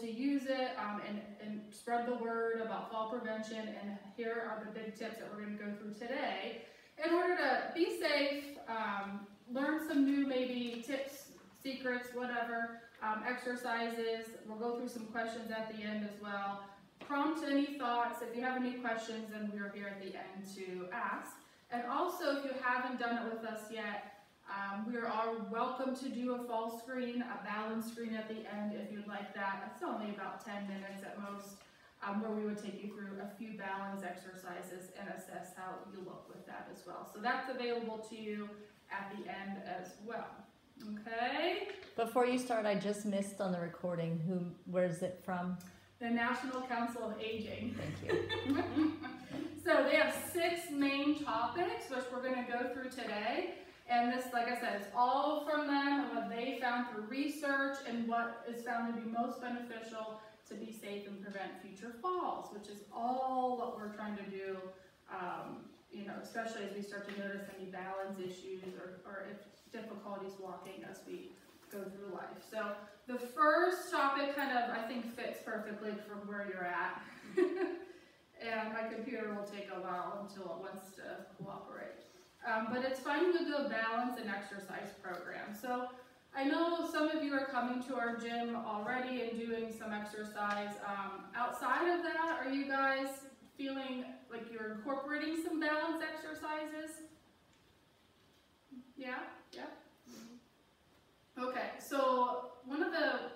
to use it and spread the word about fall prevention. And here are the big tips that we're going to go through today in order to be safe, learn some new maybe tips, secrets, whatever, exercises. We'll go through some questions at the end as well. Prompt any thoughts. If you have any questions, then we're here at the end to ask. And also, if you haven't done it with us yet, we are welcome to do a fall screen, a balance screen at the end if you'd like that. It's only about 10 minutes at most, where we would take you through a few balance exercises and assess how you look with that as well. So that's available to you at the end as well. Okay? Before you start, I just missed on the recording. Where's it from? The National Council of Aging. Thank you. So they have 6 main topics, which we're going to go through today. And this, like I said, is all from them and what they found through research and what is found to be most beneficial to be safe and prevent future falls, which is all what we're trying to do, you know, especially as we start to notice any balance issues or if difficulties walking as we go through life. So the first topic kind of, I think, fits perfectly from where you're at. And my computer will take a while until it wants to cooperate. But it's finding a good balance and exercise program. So I know some of you are coming to our gym already and doing some exercise. Outside of that, are you guys feeling like you're incorporating some balance exercises? Yeah? Yeah? Okay, so one of the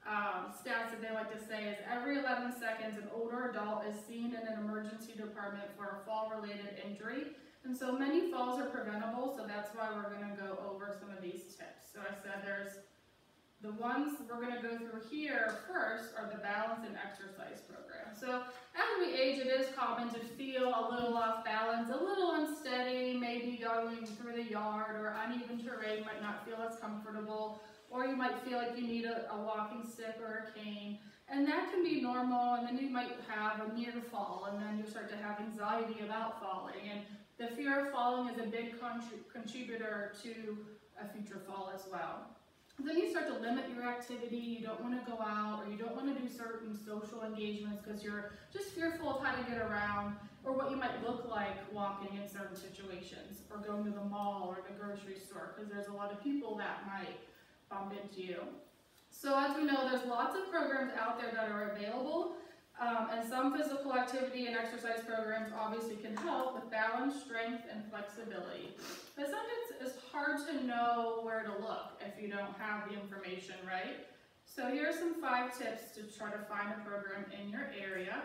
stats that they like to say is every 11 seconds an older adult is seen in an emergency department for a fall-related injury. And so many falls are preventable, so that's why we're going to go over some of these tips. So I said there's the ones we're going to go through here first are the balance and exercise program. So as we age, it is common to feel a little off balance, a little unsteady, maybe going through the yard or uneven terrain might not feel as comfortable, or you might feel like you need a walking stick or a cane. And that can be normal, and then you might have a near fall, and then you start to have anxiety about falling. And the fear of falling is a big contributor to a future fall as well. Then you start to limit your activity. You don't want to go out, or you don't want to do certain social engagements because you're just fearful of how to get around or what you might look like walking in certain situations, or going to the mall or the grocery store, because there's a lot of people that might bump into you. So as we know, there's lots of programs out there that are available. And some physical activity and exercise programs obviously can help with balance, strength, and flexibility. But sometimes it's hard to know where to look if you don't have the information, right? So here are some 5 tips to try to find a program in your area.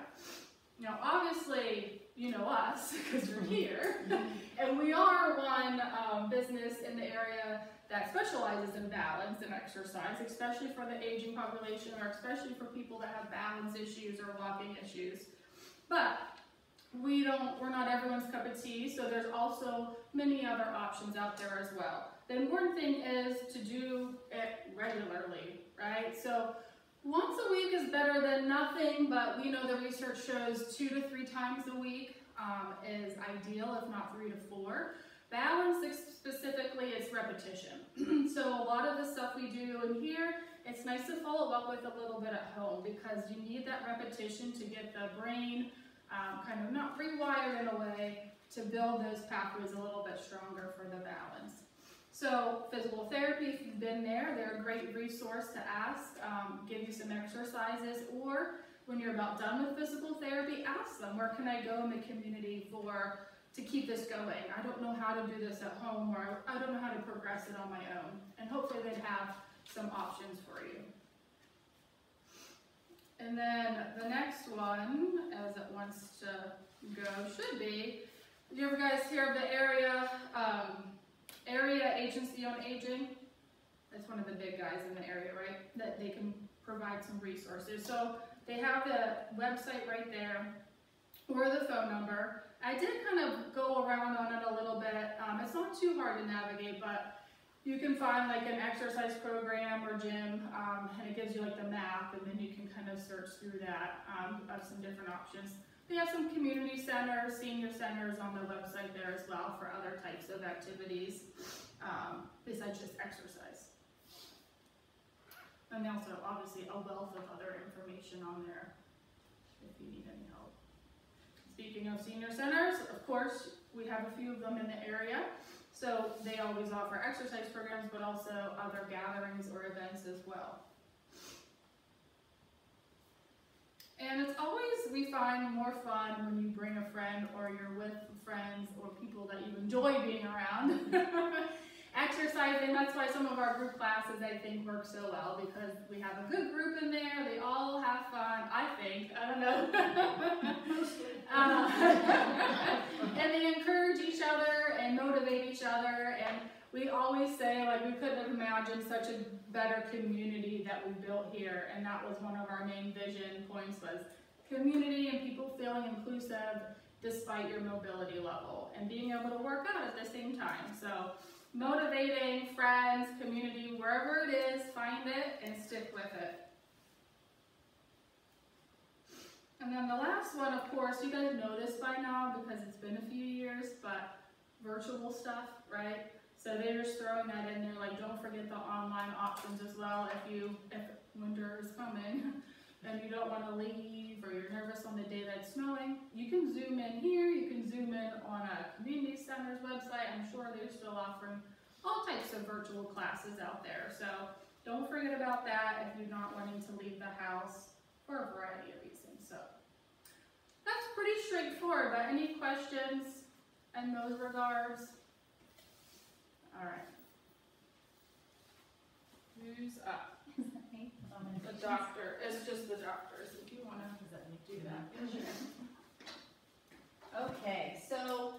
Now, obviously, you know us because you're here, and we are one business in the area that specializes in balance and exercise, especially for the aging population, or especially for people that have balance issues or walking issues. But we're not everyone's cup of tea, so there's also many other options out there as well. The important thing is to do it regularly, right? So once a week is better than nothing, but we know the research shows 2 to 3 times a week is ideal, if not 3 to 4. Balance specifically is repetition. So a lot of the stuff we do in here, it's nice to follow up with a little bit at home, because you need that repetition to get the brain kind of not rewired in a way to build those pathways a little bit stronger for the balance. So physical therapy, if you've been there, they're a great resource to ask, give you some exercises, or when you're about done with physical therapy, ask them, where can I go in the community to keep this going? I don't know how to do this at home, or I don't know how to progress it on my own. And hopefully they'd have some options for you. And then the next one, as it wants to go, should be, do you ever guys hear of the area Agency on Aging? That's one of the big guys in the area, right? That they can provide some resources. So they have the website right there, or the phone number. I did kind of go around on it a little bit. It's not too hard to navigate, but you can find like an exercise program or gym, and it gives you like the map, and then you can kind of search through that of some different options. They have some community centers, senior centers on the website there as well for other types of activities besides just exercise. And also, obviously, a wealth of other information on there if you need any help. Speaking of senior centers, of course, we have a few of them in the area. So they always offer exercise programs, but also other gatherings or events as well. And it's always, we find, more fun when you bring a friend or you're with friends or people that you enjoy being around. Exercising, that's why some of our group classes, I think, work so well, because we have a good group in there, they all have fun, I think, I don't know. And they encourage each other and motivate each other, and we always say, like, we couldn't have imagined such a better community that we built here, and that was one of our main vision points, was community and people feeling inclusive despite your mobility level, and being able to work out at the same time. So motivating, friends, community, wherever it is, find it and stick with it. And then the last one, of course, you guys know this by now because it's been a few years, but virtual stuff, right? So they're just throwing that in there, like, don't forget the online options as well if winter is coming and you don't want to leave, or you're nervous on the day that it's snowing. You can zoom in here, you can zoom in on a community center's website. I'm sure they're still offering all types of virtual classes out there. So don't forget about that if you're not wanting to leave the house for a variety of reasons. So that's pretty straightforward, but any questions in those regards? All right. Who's up? The doctor. It's just the doctors. If you want to do that. Okay, so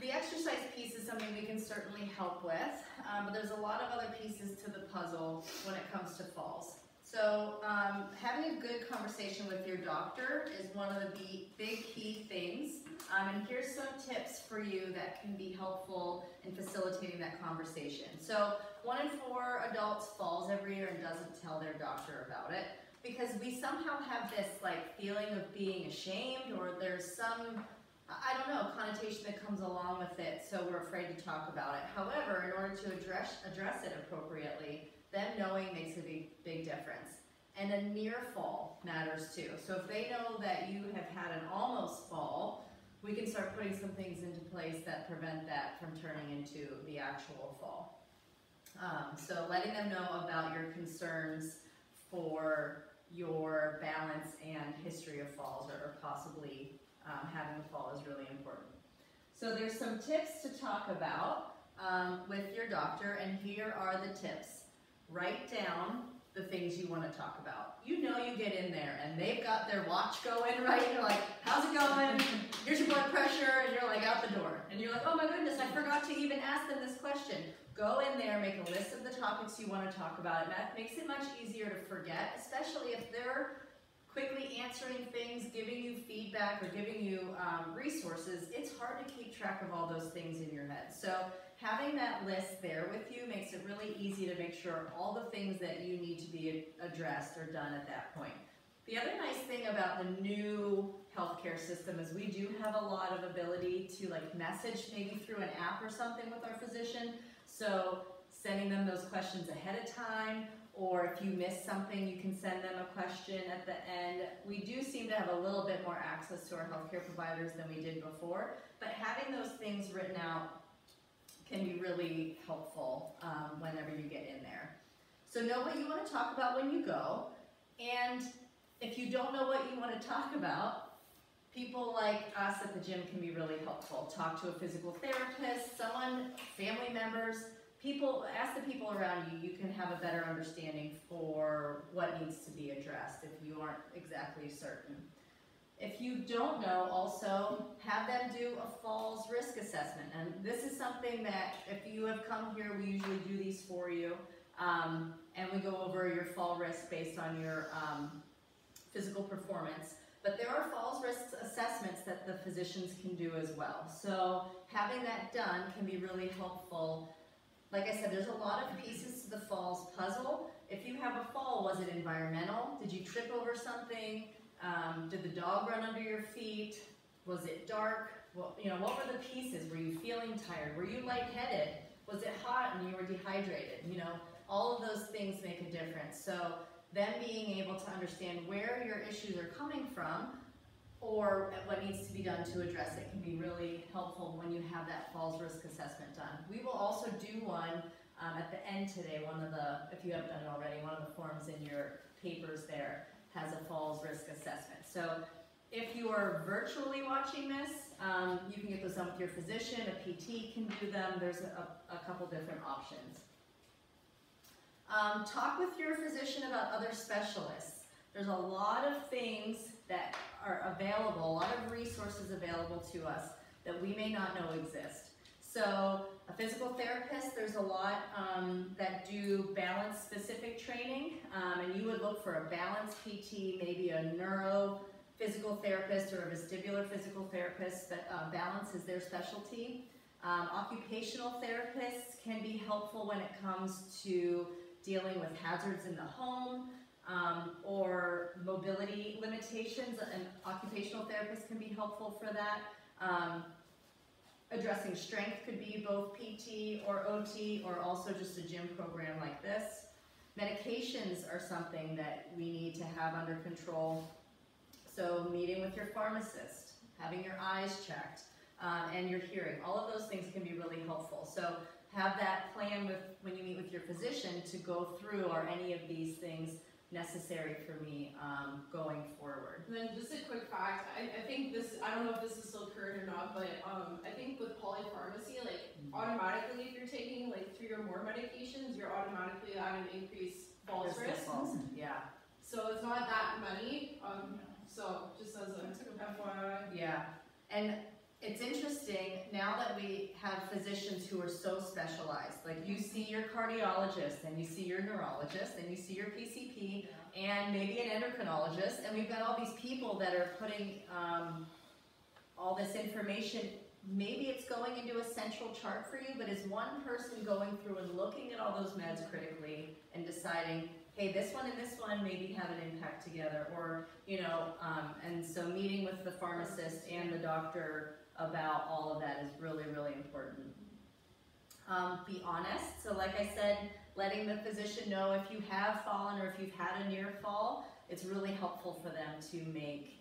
the exercise piece is something we can certainly help with, but there's a lot of other pieces to the puzzle when it comes to falls. So having a good conversation with your doctor is one of the big key things, and here's some tips for you that can be helpful in facilitating that conversation. So 1 in 4 adults falls every year and doesn't tell their doctor about it, because we somehow have this like feeling of being ashamed, or there's some, I don't know, connotation that comes along with it, so we're afraid to talk about it. However, in order to address it appropriately, them knowing makes a big difference. And a near fall matters too. So if they know that you have had an almost fall, we can start putting some things into place that prevent that from turning into the actual fall. So letting them know about your concerns for your balance and history of falls, or possibly having a fall, is really important. So there's some tips to talk about with your doctor, and here are the tips. Write down the things you want to talk about. You know, you get in there and they've got their watch going, right? You're like, how's it going? Here's your blood pressure, and you're like out the door. And you're like, oh my goodness, I forgot to even ask them this question. Go in there, make a list of the topics you want to talk about, and that makes it much easier to forget, especially if they're quickly answering things, giving you feedback, or giving you resources. It's hard to keep track of all those things in your head. So having that list there with you makes it really easy to make sure all the things that you need to be addressed are done at that point. The other nice thing about the new healthcare system is we do have a lot of ability to like message maybe through an app or something with our physician. So sending them those questions ahead of time, or if you miss something, you can send them a question at the end. We do seem to have a little bit more access to our healthcare providers than we did before, but having those things written out can be really helpful whenever you get in there. So know what you want to talk about when you go, and if you don't know what you want to talk about, people like us at the gym can be really helpful. Talk to a physical therapist, someone, family members, people, ask the people around you. You can have a better understanding for what needs to be addressed if you aren't exactly certain. If you don't know, also have them do a falls risk assessment. And this is something that if you have come here, we usually do these for you. And we go over your fall risk based on your physical performance. But there are falls risk assessments that the physicians can do as well. So having that done can be really helpful. Like I said, there's a lot of pieces to the falls puzzle. If you have a fall, was it environmental? Did you trip over something? Did the dog run under your feet? Was it dark? Well, you know, what were the pieces? Were you feeling tired? Were you lightheaded? Was it hot and you were dehydrated? You know, all of those things make a difference. So them being able to understand where your issues are coming from or what needs to be done to address it can be really helpful when you have that falls risk assessment done. We will also do one at the end today. If you haven't done it already, one of the forms in your papers there has a falls risk assessment. So if you are virtually watching this, you can get those done with your physician, a PT can do them. There's a couple different options. Talk with your physician about other specialists. There's a lot of things that are available, a lot of resources available to us that we may not know exist. So a physical therapist, there's a lot that do balance specific training, and you would look for a balance PT, maybe a neuro physical therapist or a vestibular physical therapist, but balance is their specialty. Occupational therapists can be helpful when it comes to dealing with hazards in the home or mobility limitations. An occupational therapist can be helpful for that. Addressing strength could be both PT or OT or also just a gym program like this. Medications are something that we need to have under control. So meeting with your pharmacist, having your eyes checked, and your hearing. All of those things can be really helpful. So have that plan when you meet with your physician to go through, are any of these things necessary for me going forward. And then just a quick fact, I think this, I don't know if this is still current or not, but I think with polypharmacy, like automatically if you're taking like 3 or more medications, you're automatically at an increased falls risk. Yeah. So it's not that many, so just as a FYI. Yeah, and it's interesting now that we have physicians who are so specialized. Like you see your cardiologist, and you see your neurologist, and you see your PCP, and maybe an endocrinologist, and we've got all these people that are putting all this information. Maybe it's going into a central chart for you, but is one person going through and looking at all those meds critically and deciding, hey, this one and this one maybe have an impact together, or, you know, and so meeting with the pharmacist and the doctor about all of that is really, really important. Be honest. So like I said, letting the physician know if you have fallen or if you've had a near fall, it's really helpful for them to make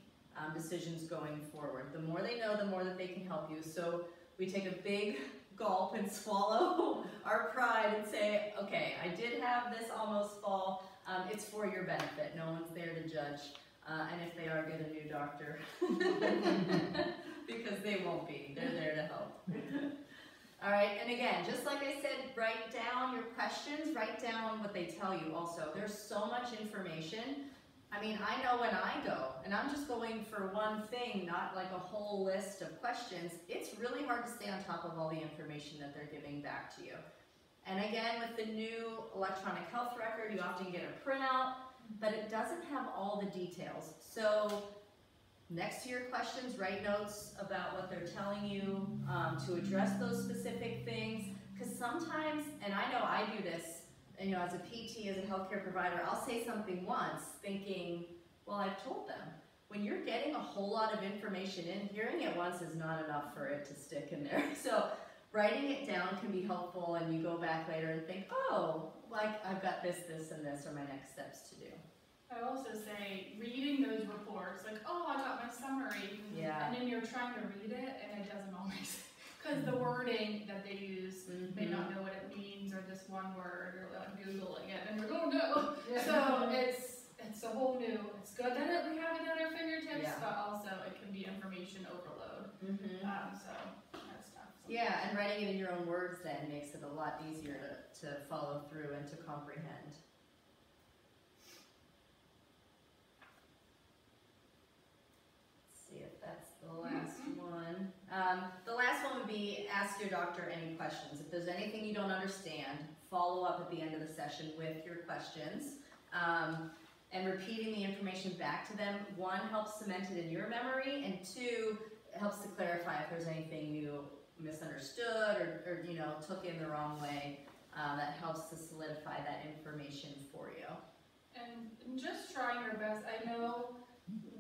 decisions going forward. The more they know, the more that they can help you. So we take a big gulp and swallow our pride and say, okay, I did have this almost fall. It's for your benefit. No one's there to judge. And if they are, get a new doctor. Because they won't be. They're there to help. All right, and again, just like I said, write down your questions. Write down what they tell you also. There's so much information. I mean, I know when I go, and I'm just going for one thing, not like a whole list of questions, it's really hard to stay on top of all the information that they're giving back to you. And again, with the new electronic health record, you often get a printout, but it doesn't have all the details. So next to your questions, write notes about what they're telling you to address those specific things. Because sometimes, and I know I do this, you know, as a PT, as a healthcare provider, I'll say something once thinking, well, I've told them. When you're getting a whole lot of information in, hearing it once is not enough for it to stick in there. So writing it down can be helpful, and you go back later and think, oh, like I've got this, this, and this are my next steps to do. I also say reading those reports, like, oh, I got my summary, Yeah. and then you're trying to read it, and it doesn't always, because the wording that they use may not know what it means, or just one word, or like Googling it, and you're like, oh no. So it's a whole new. It's good that we have it at our fingertips, but also it can be information overload. So that's tough. Yeah, and writing it in your own words then makes it a lot easier to follow through and to comprehend. See if that's the last one. The last one would be ask your doctor any questions. If there's anything you don't understand, follow up at the end of the session with your questions. And repeating the information back to them, one, helps cement it in your memory, and two, it helps to clarify if there's anything you misunderstood or you know, took in the wrong way. That helps to solidify that information for you. And just trying your best. I know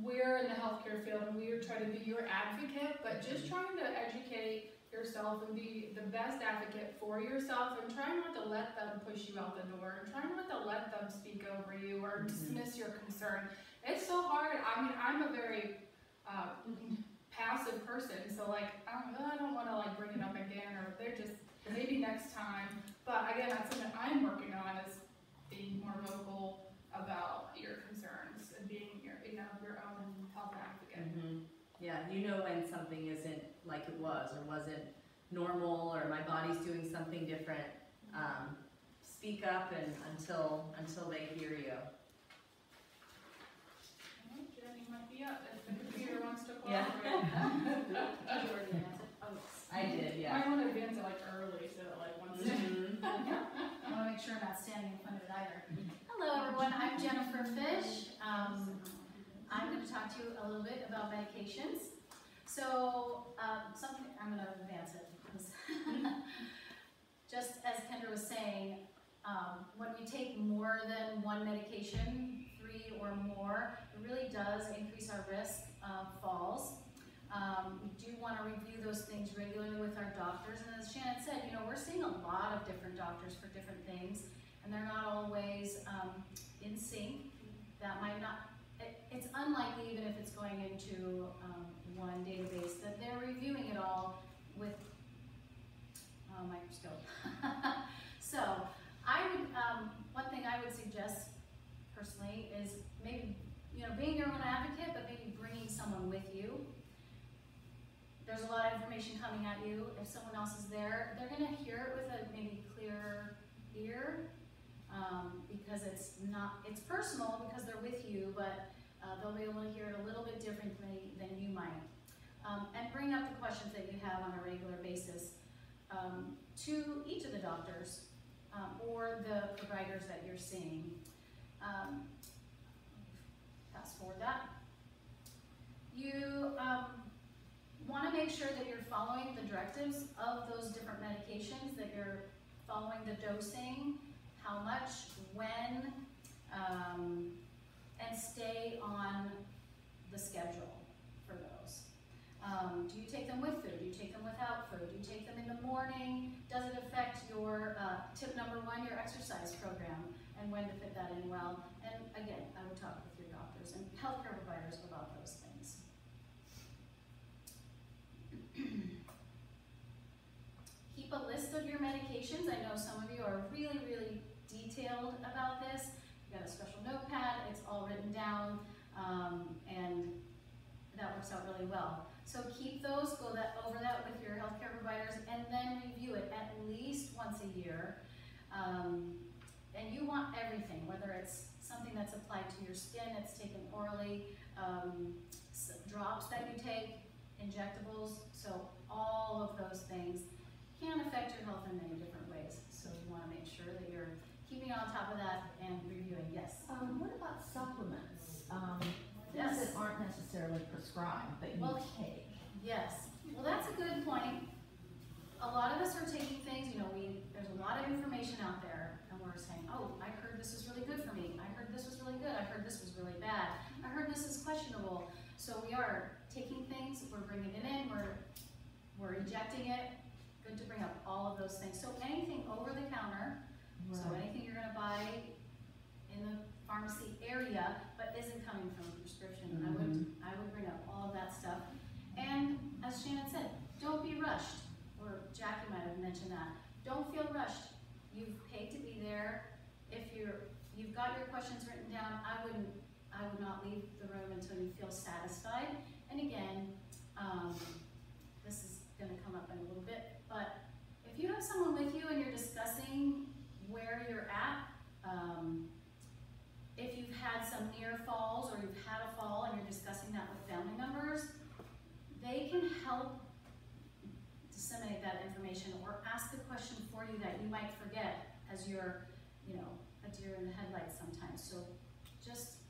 we're in the healthcare field and we're trying to be your advocate, but just trying to educate yourself and be the best advocate for yourself, and try not to let them push you out the door, and try not to let them speak over you or dismiss your concern. It's so hard. I mean, I'm a very passive person, so like I don't want to like bring it up again, or they're just maybe next time. But again, that's something I'm working on, is being more vocal about your concerns and being your own health advocate. Yeah, you know when something isn't like it was or wasn't normal, or my body's doing something different. Speak up and until they hear you. Well, Jenny might be up if the computer wants to Yeah. cooperate. I did, yeah. I want to advance it like early so that like once. I want to make sure I'm not standing in front of it either. Hello everyone, I'm Jennifer Fish. I'm going to talk to you a little bit about medications. So something, I'm going to advance it. Just as Kendra was saying, when we take more than one medication, 3 or more, it really does increase our risk of falls. We do want to review those things regularly with our doctors, and as Shannon said, we're seeing a lot of different doctors for different things, and they're not always in sync. That might not, it's unlikely, even if it's going into one database, that they're reviewing it all with a microscope. So I would, one thing I would suggest personally is maybe, being your own advocate, but maybe bringing someone with you. There's a lot of information coming at you. If someone else is there, they're going to hear it with a maybe clearer ear, because it's personal because they're with you, but they'll be able to hear it a little bit differently than you might. And bring up the questions that you have on a regular basis to each of the doctors or the providers that you're seeing. Fast forward that. You want to make sure that you're following the directives of those different medications, that you're following the dosing, how much, when, and stay on the schedule for those. Do you take them with food? Do you take them without food? Do you take them in the morning? Does it affect your, tip number 1, your exercise program, and when to fit that in well? And again, I would talk with your doctors and healthcare providers about those things. Keep a list of your medications. I know some of you are really, really detailed about this. You've got a special notepad, it's all written down, and that works out really well. So keep those, go over that with your healthcare providers, and then review it at least once a year. And you want everything, whether it's something that's applied to your skin, it's taken orally, drops that you take, injectables, so all of those things can affect your health in many different ways. So you want to make sure that you're keeping on top of that and reviewing. Yes? What about supplements? Yes. Things that aren't necessarily prescribed, but you take. Yes. Well, that's a good point. A lot of us are taking things, there's a lot of information out there, and we're saying, oh, I heard this is really good for me. I heard this was really good. I heard this was really bad. I heard this is questionable. So we are taking things, we're bringing it in, we're injecting it. Good to bring up all of those things. So anything over the counter, Right. so anything you're going to buy in the pharmacy area, but isn't coming from a prescription, I would bring up all of that stuff. And as Shannon said, don't be rushed. Or Jackie might have mentioned that. Don't feel rushed. You've paid to be there. If you've got your questions written down, I would not leave the room until you feel satisfied. And again, this is going to come up in a little bit, but if you have someone with you and you're discussing where you're at, if you've had some near falls or you've had a fall and you're discussing that with family members, they can help disseminate that information or ask a question for you that you might forget as you're, a deer in the headlights sometimes. So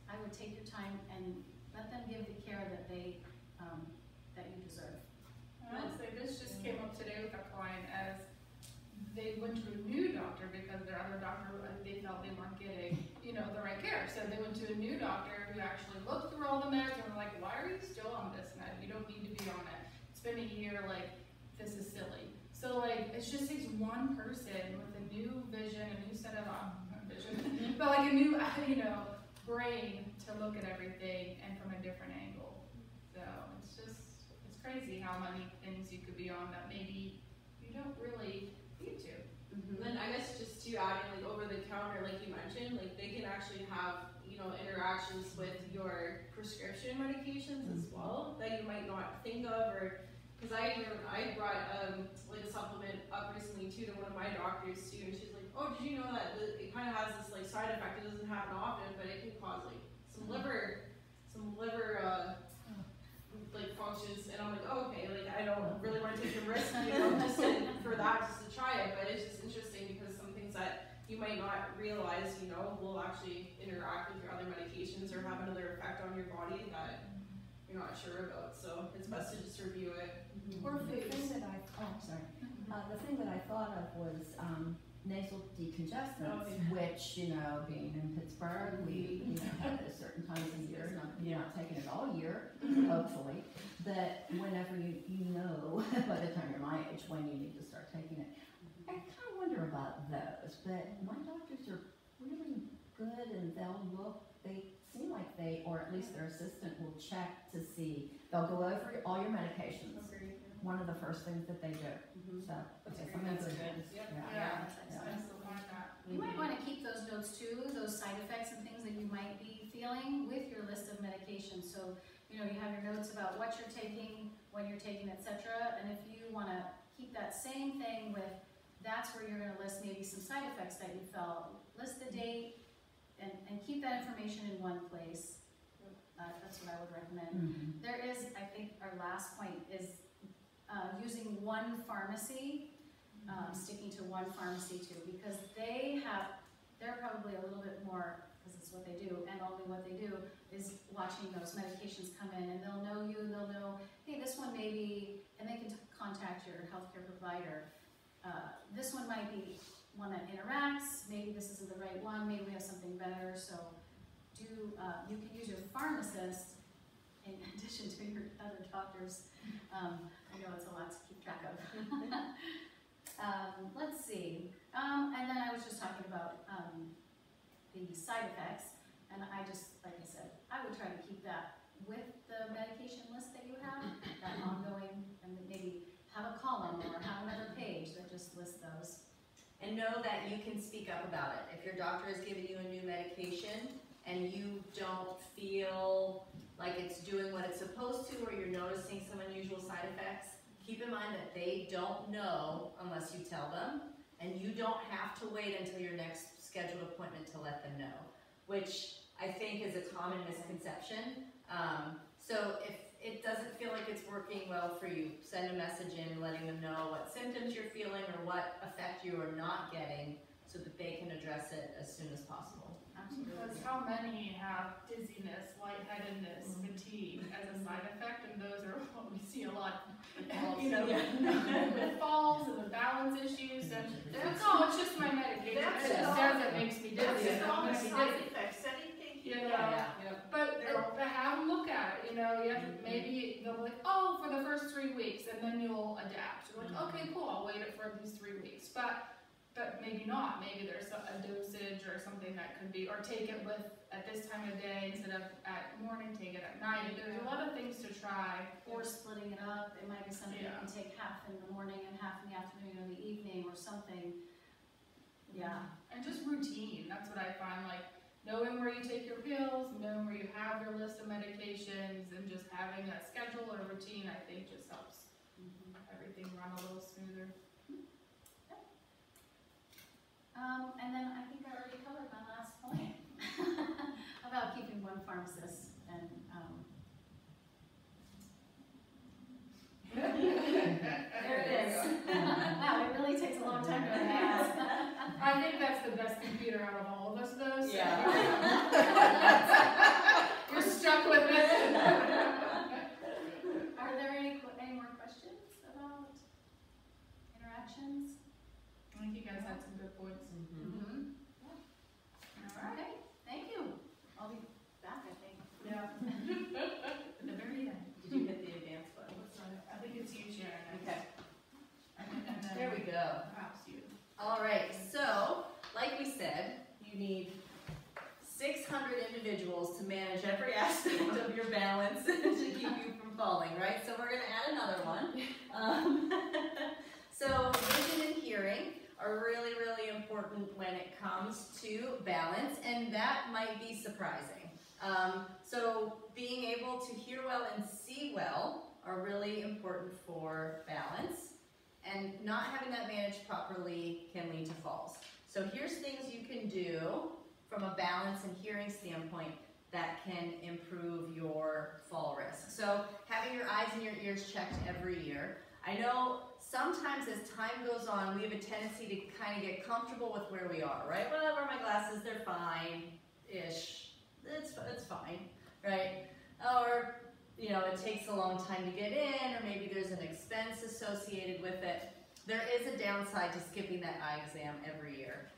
I would take your time and let them give the care that that you deserve. Honestly, this just came up today with a client as they went to a new doctor because their other doctor, they felt they weren't getting, the right care. So they went to a new doctor who actually looked through all the meds and were like, why are you still on this med? You don't need to be on it. It's been a year, this is silly. So like, it just takes one person with a new vision, a new set of, vision, but like a new, brain to look at everything and from a different angle. So it's crazy how many things you could be on that maybe you don't really need to. And then I guess just to add in, like over the counter, like you mentioned, like they can actually have, interactions with your prescription medications as well that you might not think of, or because I brought like a supplement up recently too to one of my doctors too, and she's like, oh, did you know that it kind of has this like side effect? It doesn't happen often, but it can cause like some liver like functions, and I'm like, oh, okay, like I don't really want to take the risk, just for that, just to try it, but it's just interesting because some things that you might not realize, will actually interact with your other medications or have another effect on your body that you're not sure about. So it's best to just review it. Or The foods. thing that the thing that I thought of was nasal decongestants, which, being in Pittsburgh, we have this certain times of year, you're not taking it all year, hopefully, that whenever you know, by the time you're my age, when you need to start taking it. I kind of wonder about those, but my doctors are really good and they seem like or at least their assistant will check to see, they'll go over all your medications. One of the first things that they do. So, okay, That's good. Yeah. Excellent. You might want to keep those notes too, those side effects and things that you might be feeling with your list of medications. So, you have your notes about what you're taking, when you're taking, etc. And if you want to keep that same thing with, that's where you're going to list maybe some side effects that you felt. List the date and keep that information in one place. That's what I would recommend. There is, I think, our last point is using one pharmacy, sticking to one pharmacy too, because they're probably a little bit more, because it's what they do, and only what they do is watching those medications come in, and they'll know you, and they'll know, hey, this one maybe, and they can contact your healthcare provider. This one might be one that interacts, maybe this isn't the right one, maybe we have something better, so you can use your pharmacist in addition to your other doctors. I know it's a lot to keep track of. Let's see, and then I was just talking about the side effects, and I just, like I said, I would try to keep that with the medication list that you have, that ongoing, and maybe have a column or have another page that just lists those. And know that you can speak up about it. If your doctor is giving you a new medication and you don't feel like it's doing what it's supposed to, or you're noticing some unusual side effects, keep in mind that they don't know unless you tell them, and you don't have to wait until your next scheduled appointment to let them know, which I think is a common misconception. So if it doesn't feel like it's working well for you, send a message in letting them know what symptoms you're feeling or what effect you are not getting, so that they can address it as soon as possible. Because how many have dizziness, lightheadedness, fatigue as a side effect, and those are what we see a lot. With falls and the balance issues, and it's just my medication. It just says it makes me dizzy. That's all the side effects, anything. But have them look at it. You have to, maybe they'll be like, oh, for the first 3 weeks, and then you'll adapt. You're like, okay, cool, I'll wait it for these 3 weeks, but maybe not. Maybe there's a dosage or something that could be, or take it at this time of day instead of at morning, take it at night. There's a lot of things to try. Or splitting it up, it might be something you can take half in the morning and half in the afternoon or the evening or something. Yeah. And just routine, that's what I find, like knowing where you take your pills, knowing where you have your list of medications, and just having that schedule or routine, I think just helps everything run a little smoother. And then I think I already covered my last point about keeping one pharmacist and there it is. Wow, it really takes a long time to ask. I think that's the best computer out of all of us, though. So Yeah. you're stuck with it. Are there any more questions about interactions? I think you guys had some good points. All right. Thank you. I'll be back, I think. Yeah. falling, right? So we're gonna add another one. So vision and hearing are really, really important when it comes to balance, and that might be surprising. So being able to hear well and see well are really important for balance, and not having that managed properly can lead to falls. So here's things you can do from a balance and hearing standpoint that can improve your fall risk. So having your eyes and your ears checked every year. I know sometimes as time goes on, we have a tendency to kind of get comfortable with where we are, right? Well, I wear my glasses, they're fine-ish. It's fine, right? Or, you know, it takes a long time to get in, or maybe there's an expense associated with it. There is a downside to skipping that eye exam every year.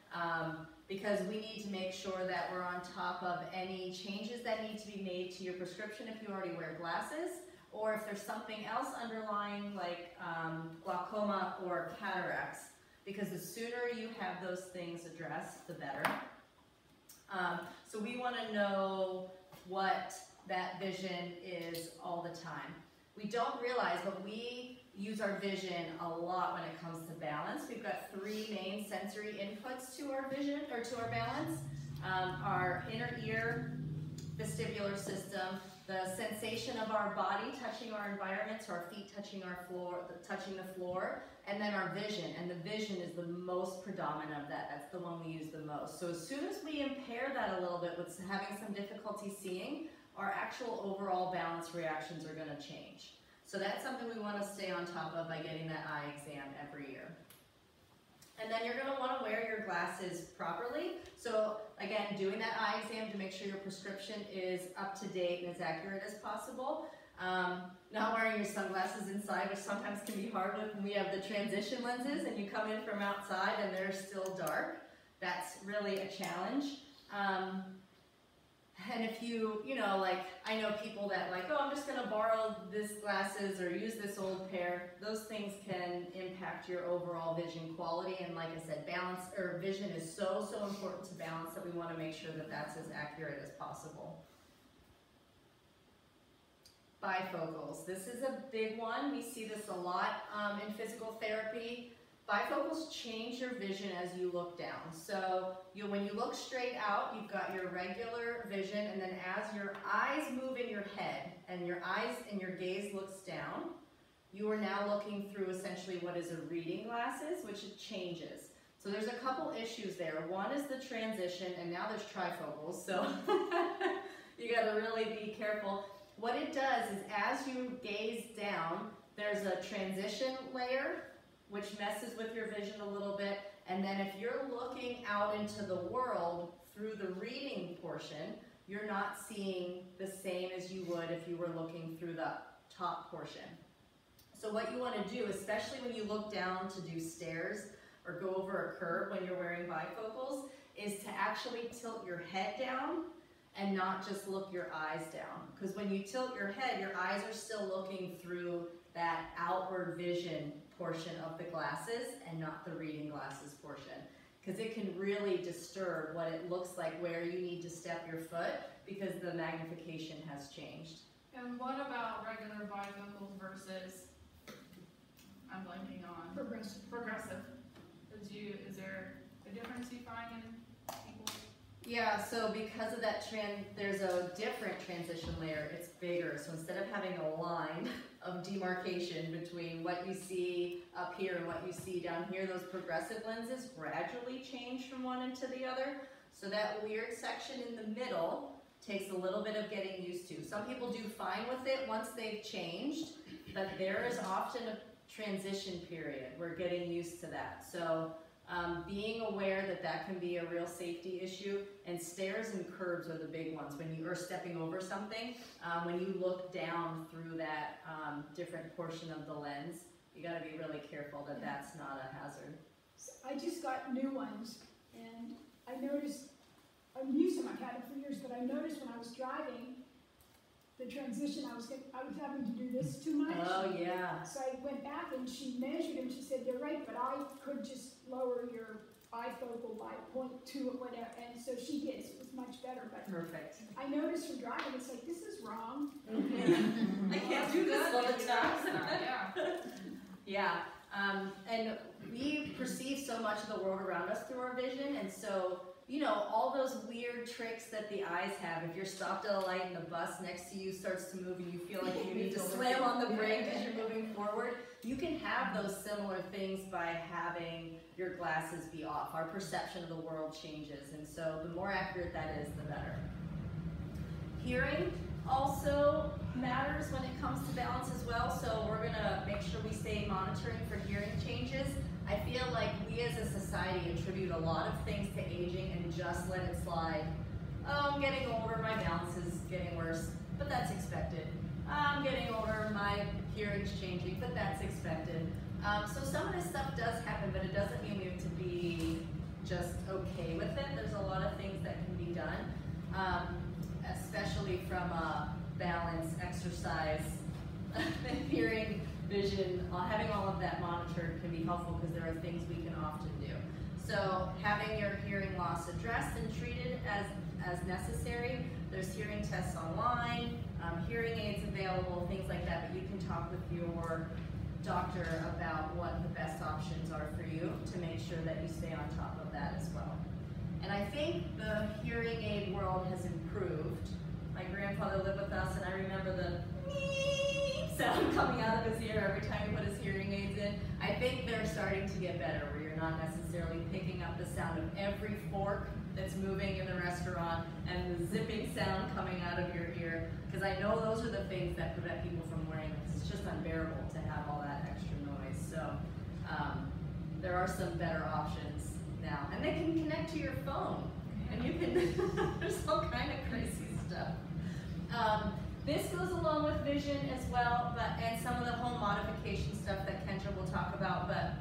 Because we need to make sure that we're on top of any changes that need to be made to your prescription if you already wear glasses, or if there's something else underlying like glaucoma or cataracts, because the sooner you have those things addressed, the better. So we want to know what that vision is all the time. We don't realize, but we use our vision a lot when it comes to balance. We've got 3 main sensory inputs to our vision, or to our balance. Our inner ear vestibular system, the sensation of our body touching our environment, so our feet touching the floor, and then our vision. And the vision is the most predominant of that. That's the one we use the most. So as soon as we impair that a little bit with having some difficulty seeing, our actual overall balance reactions are going to change. So that's something we want to stay on top of by getting that eye exam every year. And then you're going to want to wear your glasses properly. So again, doing that eye exam to make sure your prescription is up to date and as accurate as possible. Not wearing your sunglasses inside, which sometimes can be hard when we have the transition lenses and you come in from outside and they're still dark. That's really a challenge. And if you know, like, I know people that like, oh, I'm just going to borrow this glasses or use this old pair. Those things can impact your overall vision quality. And like I said, balance, or vision is so, so important to balance that we want to make sure that that's as accurate as possible. Bifocals. This is a big one. We see this a lot in physical therapy. Bifocals change your vision as you look down. So when you look straight out, you've got your regular vision, and then as your eyes move in your head and your eyes and your gaze looks down, you are now looking through essentially what is a reading glasses, which it changes. So there's a couple issues there. One is the transition, and now there's trifocals, so you got to really be careful. What it does is as you gaze down, there's a transition layer which messes with your vision a little bit, and then if you're looking out into the world through the reading portion, you're not seeing the same as you would if you were looking through the top portion. So what you want to do, especially when you look down to do stairs or go over a curb when you're wearing bifocals, is to actually tilt your head down and not just look your eyes down. Because when you tilt your head, your eyes are still looking through that outward vision portion of the glasses and not the reading glasses portion, because it can really disturb what it looks like where you need to step your foot because the magnification has changed. And what about regular bifocals versus, I'm blanking on progressive? Is there a difference you find in people? Yeah, so because of that there's a different transition layer. It's bigger. So instead of having a line of demarcation between what you see up here and what you see down here, those progressive lenses gradually change from one into the other. So that weird section in the middle takes a little bit of getting used to. Some people do fine with it once they've changed, but there is often a transition period. We're getting used to that. So being aware that that can be a real safety issue, and stairs and curbs are the big ones. When you are stepping over something, when you look down through that different portion of the lens, you got to be really careful that that's not a hazard. I just got new ones, and I noticed, I've used them, I've had them for years, but I noticed when I was driving, the transition, I was having to do this too much. Oh, yeah. So I went back and she measured and she said, you're right, but I could just lower your bifocal by 0.2 or whatever, and so she did, so it was much better. But Perfect. I noticed from driving, it's like, this is wrong. I can't do this all the time. Yeah. Yeah, and we perceive so much of the world around us through our vision, and so, you know, all those weird tricks that the eyes have, if you're stopped at a light and the bus next to you starts to move and you feel like you need to slam on the brake as you're moving forward, you can have those similar things by having your glasses be off. Our perception of the world changes, and so the more accurate that is, the better. Hearing also matters when it comes to balance as well, so we're gonna make sure we stay monitoring for hearing changes. I feel like we as a society attribute a lot of things to aging and just let it slide. Oh, I'm getting older, my balance is getting worse, but that's expected. I'm getting older, my hearing's changing, but that's expected. So some of this stuff does happen, but it doesn't mean we have to be just okay with it. There's a lot of things that can be done, especially from a balance, exercise, hearing, vision, having all of that monitored can be helpful because there are things we can often do. So having your hearing loss addressed and treated as necessary. There's hearing tests online, hearing aids available, things like that, but you can talk with your doctor about what the best options are for you to make sure that you stay on top of that as well. And I think the hearing aid world has improved. My grandfather lived with us, and I remember the sound coming out of his ear every time he put his hearing aids in. I think they're starting to get better, where you're not necessarily picking up the sound of every fork that's moving in the restaurant and the zipping sound coming out of your ear, because I know those are the things that prevent people from wearing them. It's just unbearable to have all that extra noise. So there are some better options now, and they can connect to your phone, and you can, there's all kind of crazy stuff. This goes along with vision as well, and some of the home modification stuff that Kendra will talk about, but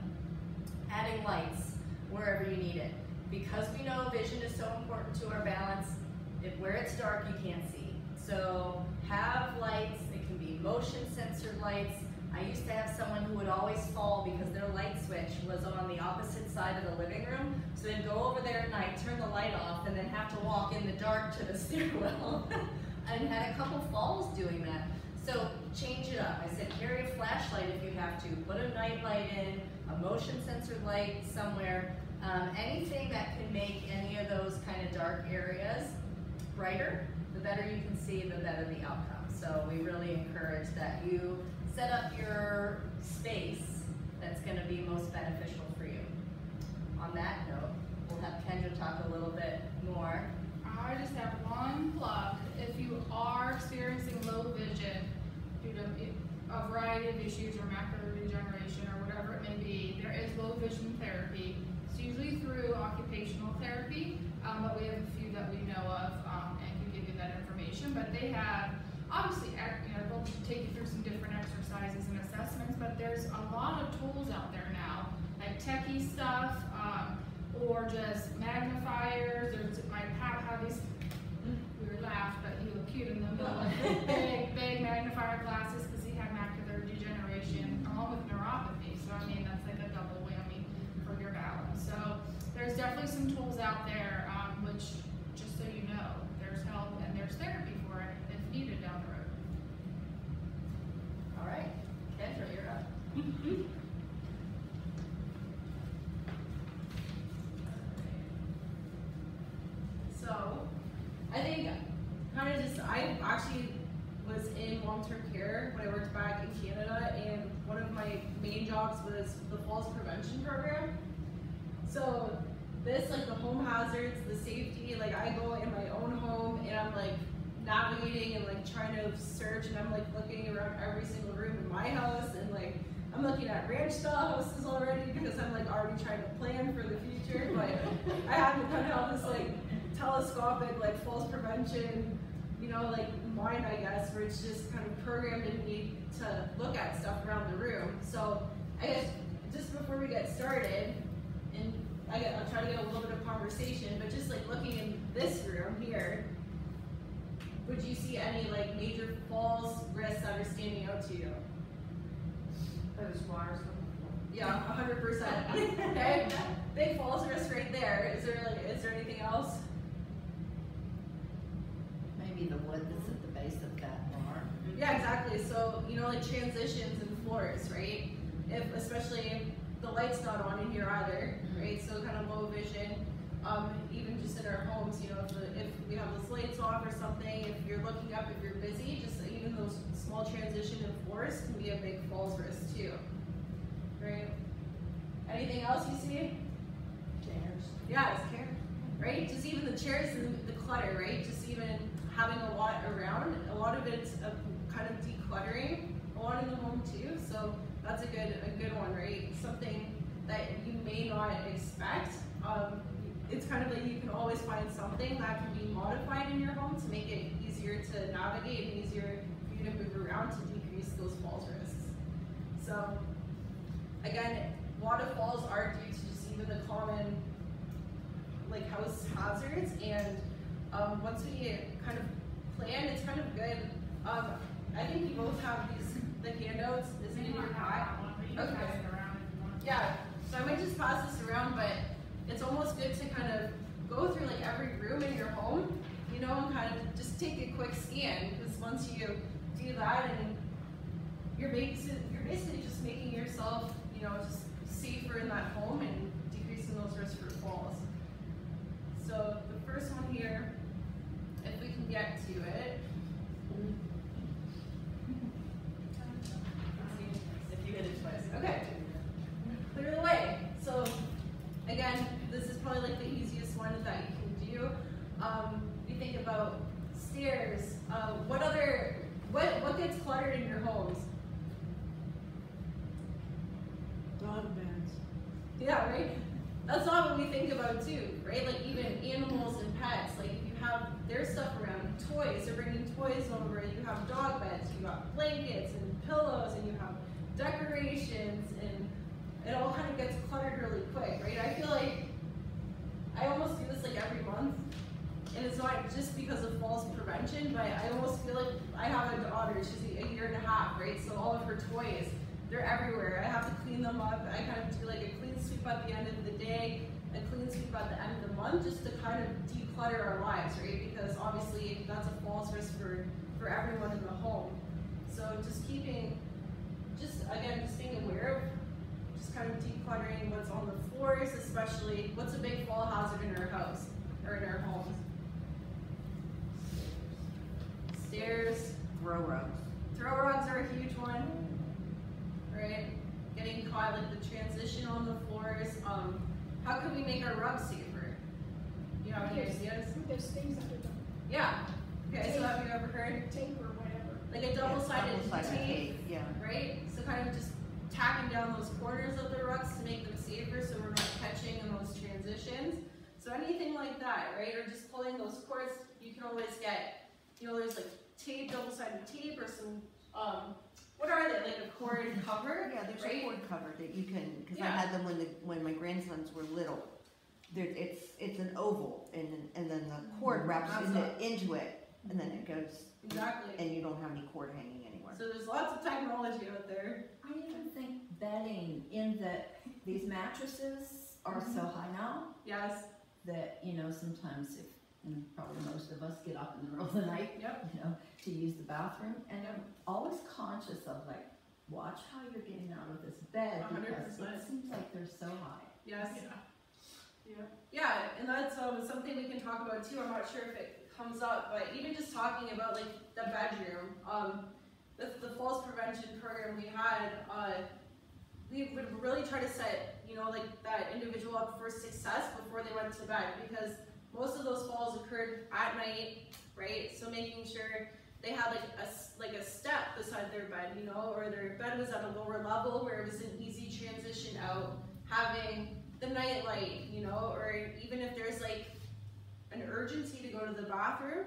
adding lights wherever you need it. Because we know vision is so important to our balance, where it's dark you can't see. So have lights, it can be motion sensor lights. I used to have someone who would always fall because their light switch was on the opposite side of the living room. So they'd go over there at night, turn the light off, and then have to walk in the dark to the stairwell. And had a couple falls doing that. So change it up. I said carry a flashlight if you have to. Put a night light in, a motion sensor light somewhere. Anything that can make any of those kind of dark areas brighter, the better you can see, the better the outcome. So we really encourage that you set up your space that's going to be most beneficial for you. On that note, we'll have Kendra talk a little bit more. I just have one plug. If you are experiencing low vision due to a variety of issues or macular degeneration or whatever it may be, there is low vision therapy. It's usually through occupational therapy, but we have a few that we know of and can give you that information. But they have, obviously, they'll take you through some different exercises and assessments, but there's a lot of tools out there now, like techie stuff, or just magnifiers. There's my Pat had these, we were laughed, but he looked cute in them, but big magnifier glasses because he had macular degeneration along with neuropathy. So I mean, that's like a double whammy for your balance. So there's definitely some tools out there, which, just so you know, there's help and there's therapy for it if needed down the road. All right, Kendra, you're up. So, I think I actually was in long-term care when I worked back in Canada, and one of my main jobs was the falls prevention program. So this, like the home hazards, the safety, like I go in my own home and I'm like navigating and like trying to search, and I'm like looking around every single room in my house, and like I'm looking at ranch style houses already because I'm like already trying to plan for the future, but I have to kind of have this like telescopic like falls prevention, like mind, I guess, where it's just kind of programmed in me to look at stuff around the room. So I guess just before we get started, and I'll try to get a little bit of conversation, but just like looking in this room here, would you see any like major falls risks that are standing out to you? There's wires. Yeah, 100%. Okay, big falls risk right there. Is there anything else? Maybe the wood that's at the base of that bar. Yeah, exactly. So, you know, like transitions and floors, right? Especially if the light's not on in here either, right? So kind of low vision. Even just in our homes, you know, if we have those lights off or something, if you're looking up, if you're busy, just even those small transition in floors can be a big falls risk too, right? Anything else you see? Chairs. Yeah, it's care, right? Just even the chairs and the clutter, right? Just even having a lot around, a lot of it's kind of decluttering a lot in the home too. So that's a good one, right? Something that you may not expect. It's kind of like you can always find something that can be modified in your home to make it easier to navigate and easier for you to move around to decrease those falls risks. So again, a lot of falls are due to just even the common like house hazards, and once we kind of plan, it's kind of good. I think you both have the handouts. Is it in your pack? Okay. Yeah, so I might just pass this around, but it's almost good to kind of go through like every room in your home, you know, and kind of just take a quick scan, because once you do that, and you're basically just making yourself, you know, just safer in that home and decreasing those risks for falls. So the first one here, if we can get to it. If you hit it twice. Okay. Clear the way. So again, this is probably like the easiest one that you can do. You think about stairs. What gets cluttered in your homes? Dog beds. Yeah, right? That's not what we think about too, right? Like even animals and pets, like if you have their stuff around, toys, they're bringing toys over, you have dog beds, you got blankets and pillows, and you have decorations, and it all kind of gets cluttered really quick, right? I feel like I almost do this like every month, and it's not just because of falls prevention, but I almost feel like I have a daughter, she's a year and a half, right? So all of her toys, they're everywhere. I have to clean them up. I kind of do like a clean sweep at the end of the day, a clean sweep at the end of the month, just to kind of declutter our lives, right? Because obviously that's a falls risk for everyone in the home. So just keeping, again, just being aware of just kind of decluttering what's on the floors, especially what's a big fall hazard in our house or in our homes. Stairs. Throw rugs. Throw rugs are a huge one, right? Getting caught, like the transition on the floors. How can we make our rugs safer? You have any ideas? There's things under them, Yeah. Okay, so have you ever heard? tape or whatever. Like a double-sided tape, yeah. right? So kind of just tacking down those corners of the rugs to make them safer so we're not catching in those transitions. So anything like that, right? Or just pulling those cords, you can always get, you know, there's like tape, double-sided tape, or some, what are they, like a cord cover? Yeah, there's right? a cord cover that you can, because I Yeah. had them when my grandsons were little. It's an oval, and then the cord wraps into it, and then it goes. Exactly. And you don't have any cord hanging anywhere. So there's lots of technology out there. I even think bedding in these mattresses are so high now Yes. that, you know, sometimes and probably most of us get up in the middle of the night, Yep. you know, to use the bathroom, and I'm always conscious of like, watch how you're getting out of this bed, because 100%. it seems like they're so high. Yes. Yeah, and that's something we can talk about too. I'm not sure if it comes up, but even just talking about like the bedroom, the falls prevention program we had, we would really try to set, you know, like that individual up for success before they went to bed, because most of those falls occurred at night, right? So making sure they had like a step beside their bed, you know, or their bed was at a lower level where it was an easy transition out, having the night light, you know, or even if there's like an urgency to go to the bathroom,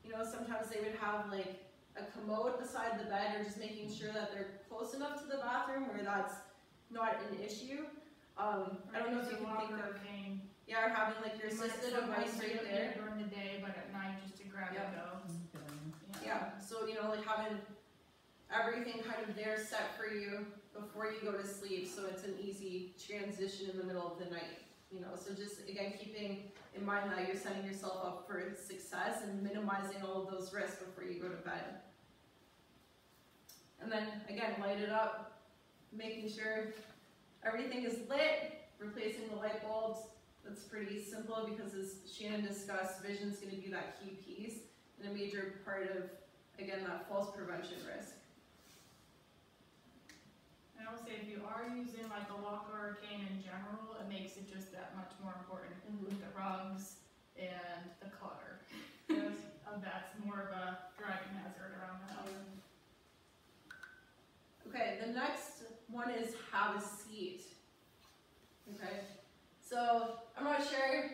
you know, sometimes they would have like a commode beside the bed, or just making sure that they're close enough to the bathroom where that's not an issue. I don't know if you can think of, yeah, or having like your assisted device right there. During the day, but at night just to grab Yep. it go. Yeah, so you know, like having everything kind of there set for you before you go to sleep, so it's an easy transition in the middle of the night, you know. So just again, keeping in mind that you're setting yourself up for success and minimizing all of those risks before you go to bed. And then again, light it up, making sure everything is lit, replacing the light bulbs. That's pretty simple because as Shannon discussed, vision's going to be that key piece and a major part of, again, that falls prevention risk. And I would say if you are using like a walker or a cane in general, it makes it just that much more important with the rugs and the clutter. That's more of a driving hazard around the house. Okay, the next one is have a seat. Okay, so I'm not sure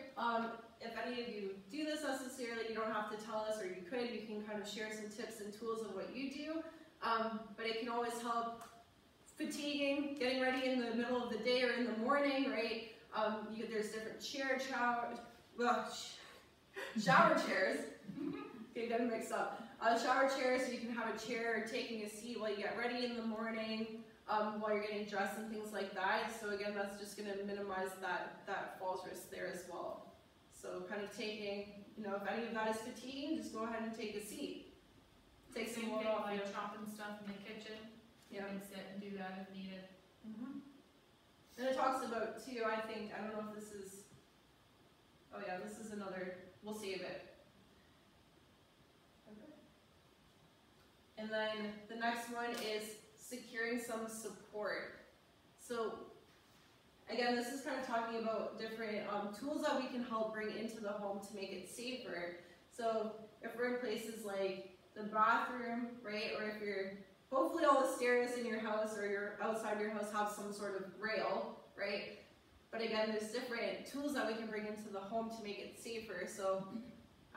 if any of you do this necessarily. You don't have to tell us, or you could. You can kind of share some tips and tools of what you do, but it can always help fatiguing, getting ready in the middle of the day or in the morning, right? There's different shower chairs. Okay, get them mixed up. Shower chairs, so you can have a chair taking a seat while you get ready in the morning, while you're getting dressed and things like that. So again, that's just going to minimize that falls risk there as well. So kind of taking, if any of that is fatiguing, just go ahead and take a seat. Take some load off. Like chopping stuff in the kitchen. Yeah. You can sit and do that if needed. And it talks about too, I don't know if this is, oh yeah, this is another, we'll save it. Okay. And then the next one is securing some support. So again, this is kind of talking about different tools that we can help bring into the home to make it safer. So if we're in places like the bathroom, right, or if you're, hopefully all the stairs in your house or you're outside your house have some sort of rail, right? But again, there's different tools that we can bring into the home to make it safer. So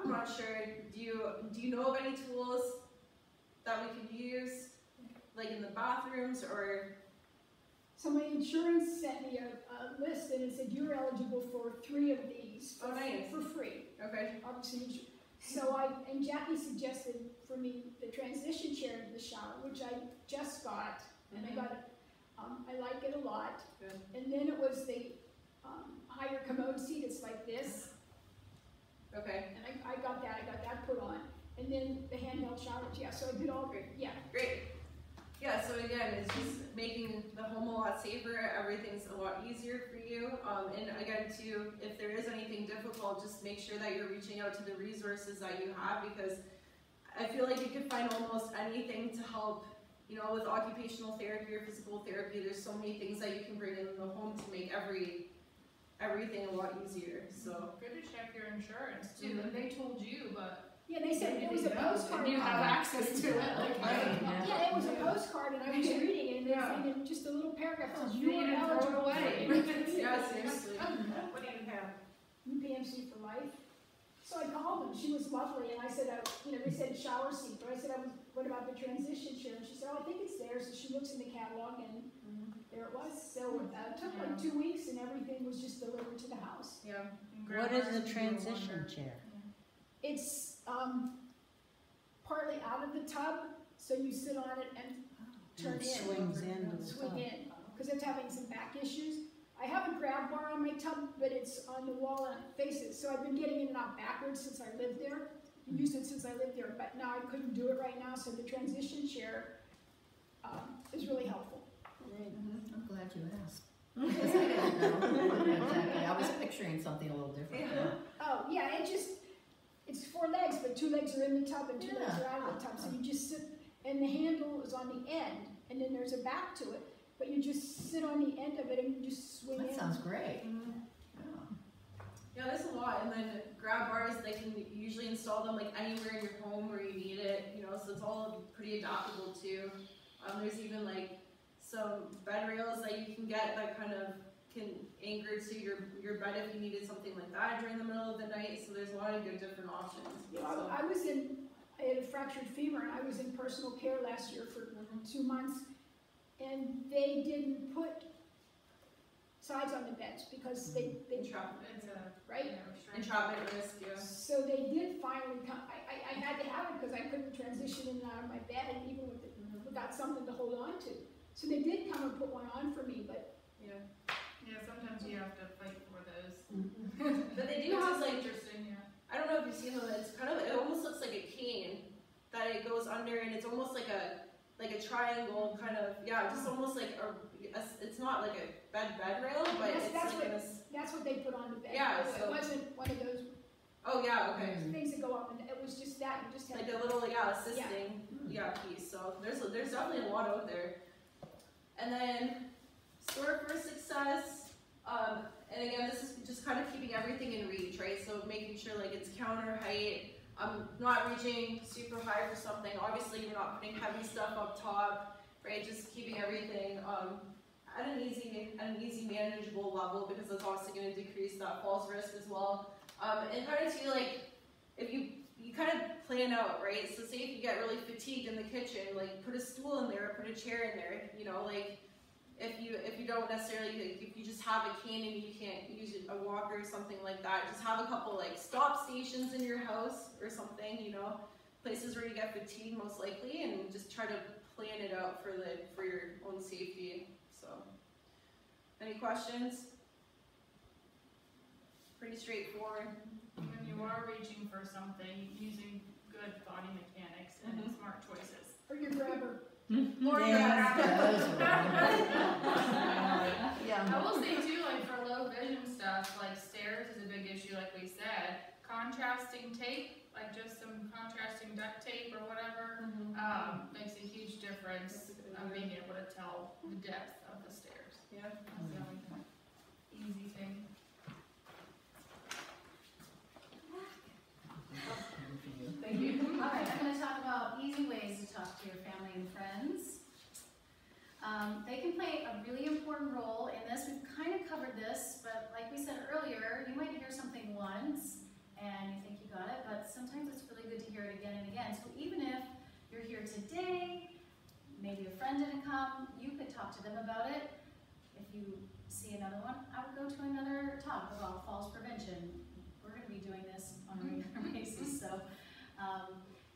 I'm not sure, do you know of any tools that we could use, like in the bathrooms or? So my insurance sent me a list and it said you're eligible for 3 of these Oh, nice. for free. Okay. Obviously, so and Jackie suggested for me the transition chair in the shower, which I just got, and I got it. I like it a lot. Good. And then it was the higher commode seat. It's like this. Okay. And I got that put on. And then the handheld shower. Yeah. So I did all great. Yeah. Great. Yeah, so again, it's just making the home a lot safer, everything's a lot easier for you. And again, too, if there is anything difficult, just make sure that you're reaching out to the resources that you have, because I feel like you can find almost anything to help, with occupational therapy or physical therapy. There's so many things that you can bring in the home to make everything a lot easier. So good to check your insurance too. And they told you, but yeah, they said it was a postcard. You have access to it. Yeah, it was a postcard, and I was reading it, and they said in just a little paragraph says you are throw it eligible away. yeah, seriously. What do you have? UPMC for life. So I called them. She was lovely, and I said, they said shower seat, but I said, what about the transition chair? And she said, I think it's there. So she looks in the catalog, and there it was. So it took like 2 weeks, and everything was just delivered to the house. Yeah. What is a transition chair? It's partly out of the tub, so you sit on it and turn in. Swings in. Swing in, because it's having some back issues. I have a grab bar on my tub, but it's on the wall and it faces. So I've been getting in and out backwards since I lived there. I used it since I lived there, but now I couldn't do it right now. So the transition chair is really helpful. I'm glad you asked. Because I didn't know. Exactly. I was picturing something a little different. Oh yeah, it's 4 legs, but 2 legs are in the tub and 2 legs are out of the tub. So you just sit, and the handle is on the end, and then there's a back to it. But you just sit on the end of it and you just swing in. That sounds great. Yeah, there's a lot. And then grab bars, they can usually install them like anywhere in your home where you need it, so it's all pretty adaptable too. There's even like some bed rails that you can get that kind of can anchor to your bed if you needed something like that during the middle of the night. So there's a lot of good different options. I had a fractured femur, and I was in personal care last year for 2 months, and they didn't put sides on the beds because they entrapment, right? Entrapment risk, yeah. So they did finally come. I had to have it because I couldn't transition in and out of my bed, and even without something to hold on to. So they did come and put one on for me, but yeah, sometimes you have to fight for those. But they do have like, interesting, yeah. I don't know if you've seen them. It's kind of, it almost looks like a cane that it goes under, and it's almost like a a triangle kind of, just almost like it's not like a bed rail, but That's it's what- like this. That's what they put on the bed. Yeah, It so- wasn't one of those Oh yeah, okay. things that go up, and it was just that, you just had. Like a little assisting piece. So there's definitely a lot out there. And then store for success. And again, this is just kind of keeping everything in reach, right? So making sure like it's counter height. Not reaching super high for something. Obviously, you're not putting heavy stuff up top, right? Just keeping everything at an easy manageable level, because that's obviously going to decrease that falls risk as well. And kind of feel like if you kind of plan out, right? So say if you get really fatigued in the kitchen, like put a stool in there, put a chair in there, you know, like if you don't necessarily, like, if you just have a cane and you can't use a walker or something like that, just have a couple like stop stations in your house or something, you know, places where you get fatigued most likely, and just try to plan it out for your own safety. So, any questions? Pretty straightforward. When you are reaching for something, using good body mechanics and smart choices. Or your grabber. Or Yeah. I will say too, like for low vision stuff, like stairs is a big issue, like we said. Contrasting tape, like just some contrasting duct tape or whatever, makes a huge difference on being able to tell the depth of the stairs. Yeah. That's the only easy thing. Thank you. All right, I'm going to talk about easy ways to talk to your family and friends. They can play a really important role in this. We've kind of covered this, but like we said earlier, you might hear something once and you think you got it, but sometimes it's really good to hear it again and again. So even if you're here today, maybe a friend didn't come, you could talk to them about it. If you see another one, I would go to another talk about falls prevention. We're going to be doing this on a regular basis, so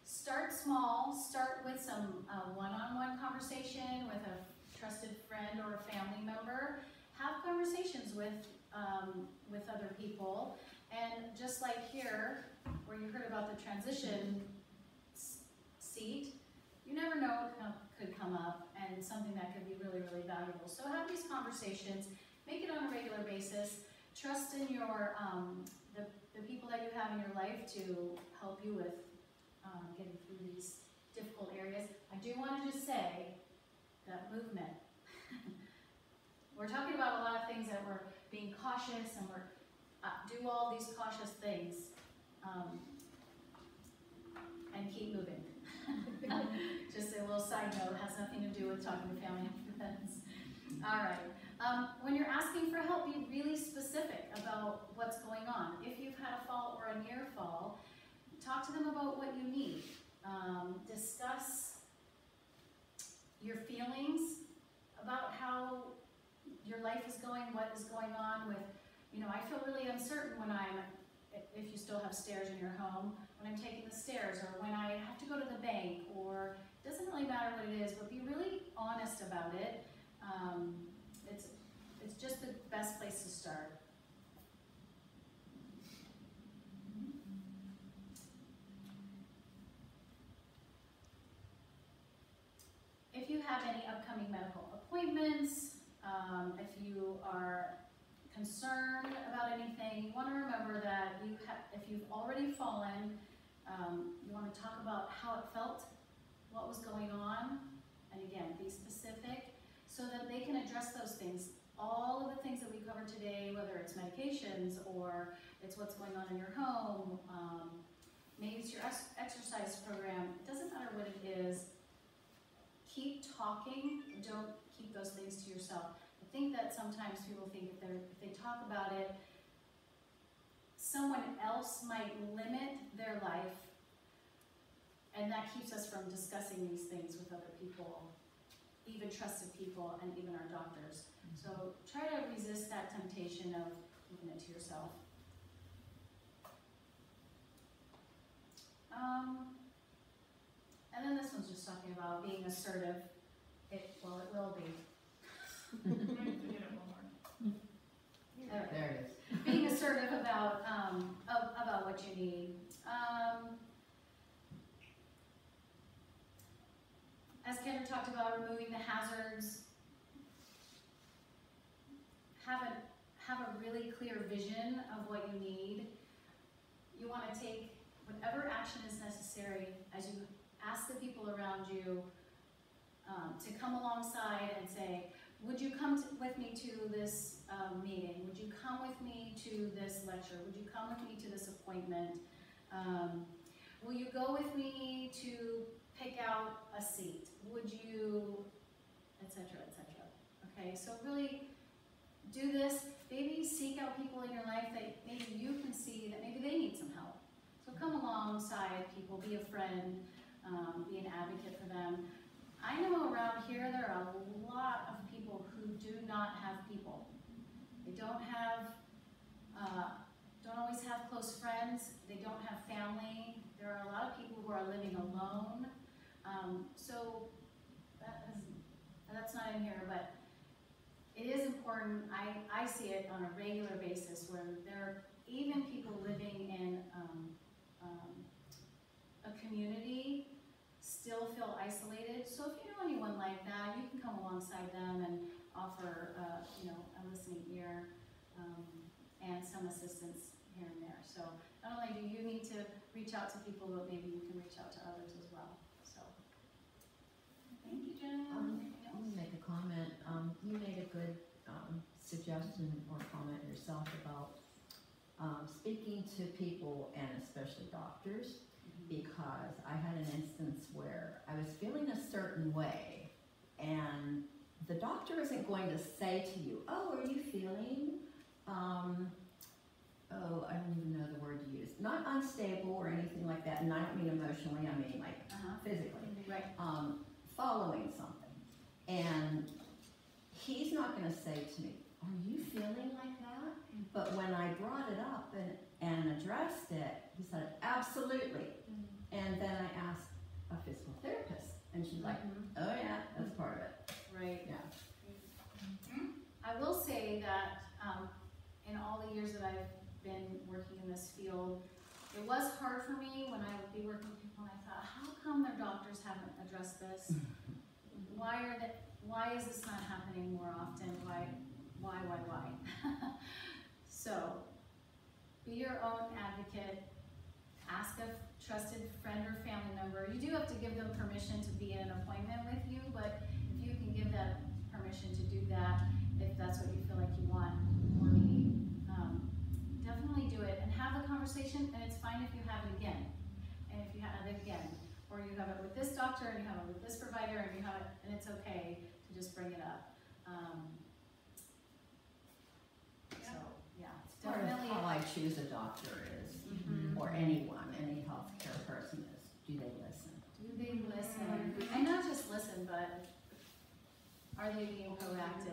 start small. Start with some one-on-one conversation with a trusted friend or a family member. Have conversations with other people, and just like here, where you heard about the transition seat, you never know what could come up, and something that could be really, really valuable. So have these conversations. Make it on a regular basis. Trust in your the people that you have in your life to help you with getting through these difficult areas. I do want to just say that movement. We're talking about a lot of things that we're being cautious, and we're do all these cautious things and keep moving. Just a little side note, has nothing to do with talking to family and friends. All right. When you're asking for help, be really specific about what's going on. If you've had a fall or a near fall, talk to them about what you need. Discuss your feelings about how your life is going, what is going on with, you know, I feel really uncertain when if you still have stairs in your home, when I'm taking the stairs, or when I have to go to the bank, or it doesn't really matter what it is, but be really honest about it. It's just the best place to start. If you have any upcoming medical appointments, if you are concerned about anything, you want to remember that if you've already fallen, you want to talk about how it felt, what was going on, and again, be specific so that they can address those things. All of the things that we covered today, whether it's medications or it's what's going on in your home, maybe it's your exercise program, it doesn't matter what it is. Keep talking, don't keep those things to yourself. I think that sometimes people think if they talk about it, someone else might limit their life, and that keeps us from discussing these things with other people, even trusted people, and even our doctors. So try to resist that temptation of keeping it to yourself. And then this one's just talking about being assertive. It will be. There it is. Being assertive about what you need. as Kendra talked about, removing the hazards, have a really clear vision of what you need. You want to take whatever action is necessary as you ask the people around you to come alongside and say, would you come with me to this meeting? Would you come with me to this lecture? Would you come with me to this appointment? Will you go with me to pick out a seat? Would you, et cetera, et cetera. Okay, so really do this. Maybe seek out people in your life that maybe you can see that maybe they need some help. So come alongside people, be a friend, be an advocate for them. I know around here there are a lot of people who do not have people. They don't always have close friends. They don't have family. There are a lot of people who are living alone. So that's not in here, but it is important. I see it on a regular basis where there are even people living in a community still feel isolated. So if you know anyone like that, you can come alongside them and offer a listening ear and some assistance here and there. So not only do you need to reach out to people, but maybe you can reach out to others as well. So thank you, Jen. Anything Let else? me make a comment. You made a good suggestion or comment yourself about speaking to people and especially doctors, because I had an instance where I was feeling a certain way and the doctor isn't going to say to you, oh, are you feeling, I don't even know the word to use, not unstable or anything like that, and I don't mean emotionally, I mean like physically, Right. following something. And he's not going to say to me, are you feeling like that? But when I brought it up and addressed it, he said, absolutely. And then I asked a physical therapist, and she's like, oh yeah, that's part of it. Right. Yeah. I will say that in all the years that I've been working in this field, it was hard for me when I would be working with people and I thought, how come their doctors haven't addressed this? Why is this not happening more often? Why? So, be your own advocate. Ask a trusted friend or family member. You do have to give them permission to be in an appointment with you, but if you can give that permission to do that, if that's what you feel like you want or need, definitely do it and have the conversation. And it's fine if you have it again, and if you have it again, or you have it with this doctor and you have it with this provider and you have it, and it's okay to just bring it up. So yeah, it's Part of definitely. how I choose a doctor is, or anyone, any healthcare person is, do they listen? Do they listen? And not just listen, but are they being proactive?